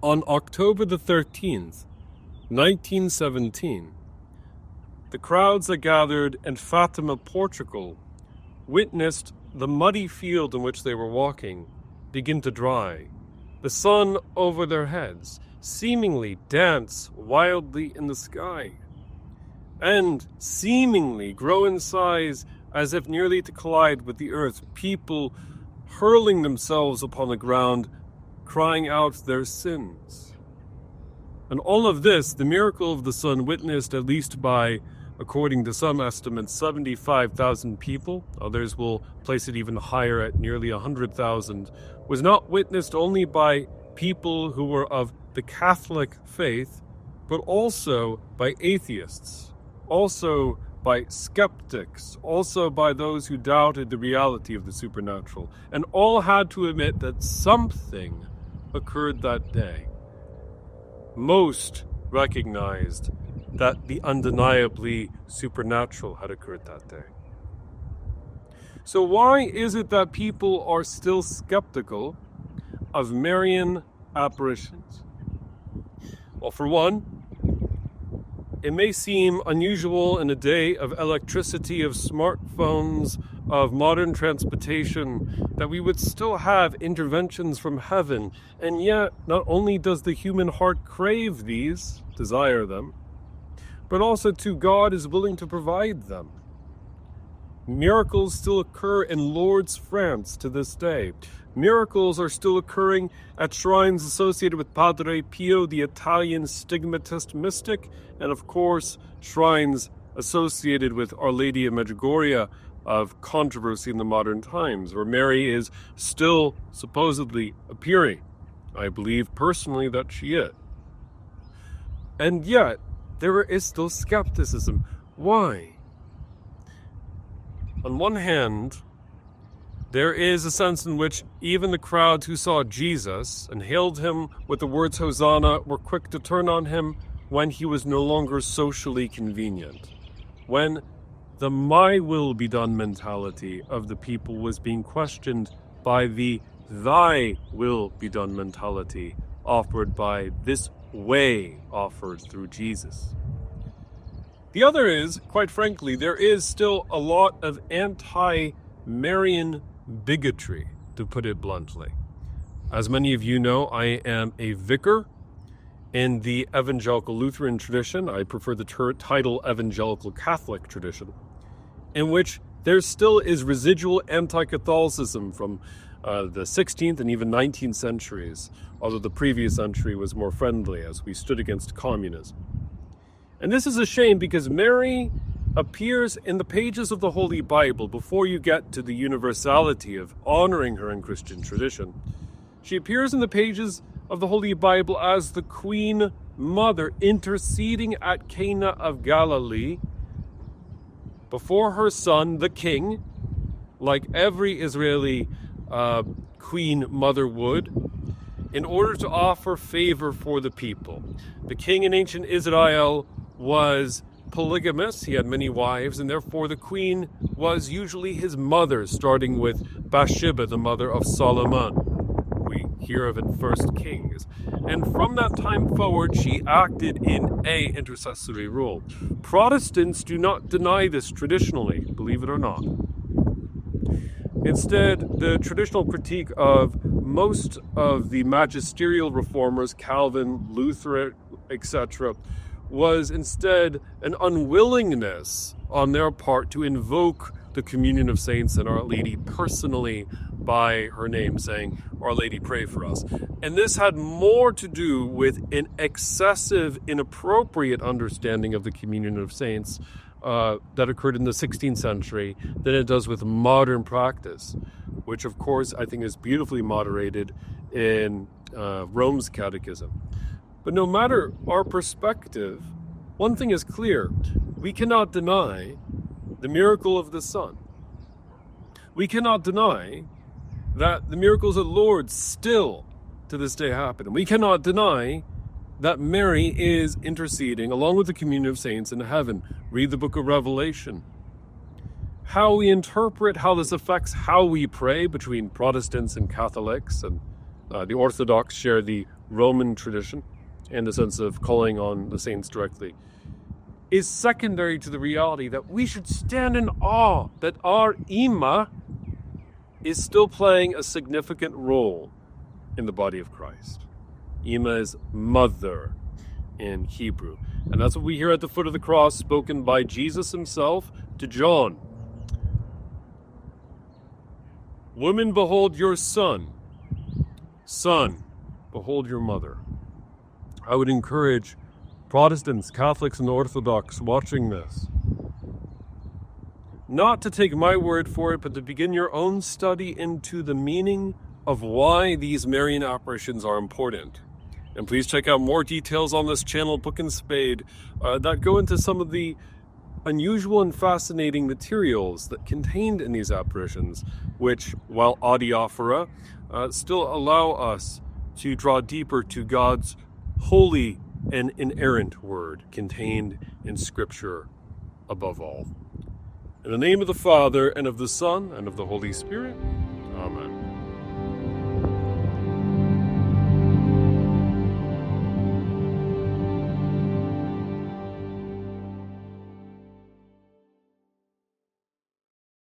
On October the 13th, 1917, the crowds that gathered in Fatima, Portugal, witnessed the muddy field in which they were walking begin to dry, the sun over their heads seemingly dance wildly in the sky, and seemingly grow in size as if nearly to collide with the earth, people hurling themselves upon the ground, crying out their sins. And all of this, the miracle of the sun, witnessed at least by, according to some estimates, 75,000 people, others will place it even higher at nearly 100,000, was not witnessed only by people who were of the Catholic faith, but also by atheists, also by skeptics, also by those who doubted the reality of the supernatural, and all had to admit that something occurred that day. Most recognized that the undeniably supernatural had occurred that day. So why is it that people are still skeptical of Marian apparitions? Well, for one, it may seem unusual in a day of electricity, of smartphones, of modern transportation, that we would still have interventions from heaven. And yet, not only does the human heart crave these, desire them, but also too, God is willing to provide them. Miracles still occur in Lourdes, France to this day. Miracles are still occurring at shrines associated with Padre Pio, the Italian stigmatist mystic, and of course, shrines associated with Our Lady of Medjugorje of controversy in the modern times, where Mary is still supposedly appearing. I believe personally that she is. And yet, there is still skepticism. Why? On one hand, there is a sense in which even the crowds who saw Jesus and hailed him with the words Hosanna were quick to turn on him when he was no longer socially convenient. When the my will be done mentality of the people was being questioned by the thy will be done mentality offered by this way offered through Jesus. The other is, quite frankly, there is still a lot of anti-Marian bigotry, to put it bluntly. As many of you know, I am a vicar in the evangelical Lutheran tradition. I prefer the title evangelical Catholic tradition, in which there still is residual anti-Catholicism from the 16th and even 19th centuries, although the previous century was more friendly as we stood against communism. And this is a shame because Mary appears in the pages of the Holy Bible before you get to the universality of honoring her in Christian tradition. She appears in the pages of the Holy Bible as the Queen Mother interceding at Cana of Galilee before her son, the king, like every Israeli Queen Mother would, in order to offer favor for the people. The king in ancient Israel was polygamous. He had many wives, and therefore the queen was usually his mother, starting with Bathsheba, the mother of Solomon. We hear of in 1 Kings. And from that time forward, she acted in a intercessory role. Protestants do not deny this traditionally, believe it or not. Instead, the traditional critique of most of the magisterial reformers, Calvin, Luther, etc., was instead an unwillingness on their part to invoke the communion of saints and Our Lady personally by her name, saying, Our Lady, pray for us. And this had more to do with an excessive, inappropriate understanding of the communion of saints that occurred in the 16th century than it does with modern practice, which of course I think is beautifully moderated in Rome's catechism. But no matter our perspective, one thing is clear. We cannot deny the miracle of the sun. We cannot deny that the miracles at Lourdes still to this day happen. And we cannot deny that Mary is interceding along with the communion of saints in heaven. Read the book of Revelation. How we interpret how this affects how we pray between Protestants and Catholics, and the Orthodox share the Roman tradition and the sense of calling on the saints directly, is secondary to the reality that we should stand in awe that our Ima is still playing a significant role in the body of Christ. Ima is mother in Hebrew. And that's what we hear at the foot of the cross, spoken by Jesus himself to John. Woman, behold your son. Son, behold your mother. I would encourage Protestants, Catholics, and Orthodox watching this not to take my word for it, but to begin your own study into the meaning of why these Marian apparitions are important. And please check out more details on this channel, Book and Spade, that go into some of the unusual and fascinating materials that contained in these apparitions, which, while adiaphora, still allow us to draw deeper to God's holy and inerrant word contained in Scripture above all. In the name of the Father, and of the Son, and of the Holy Spirit.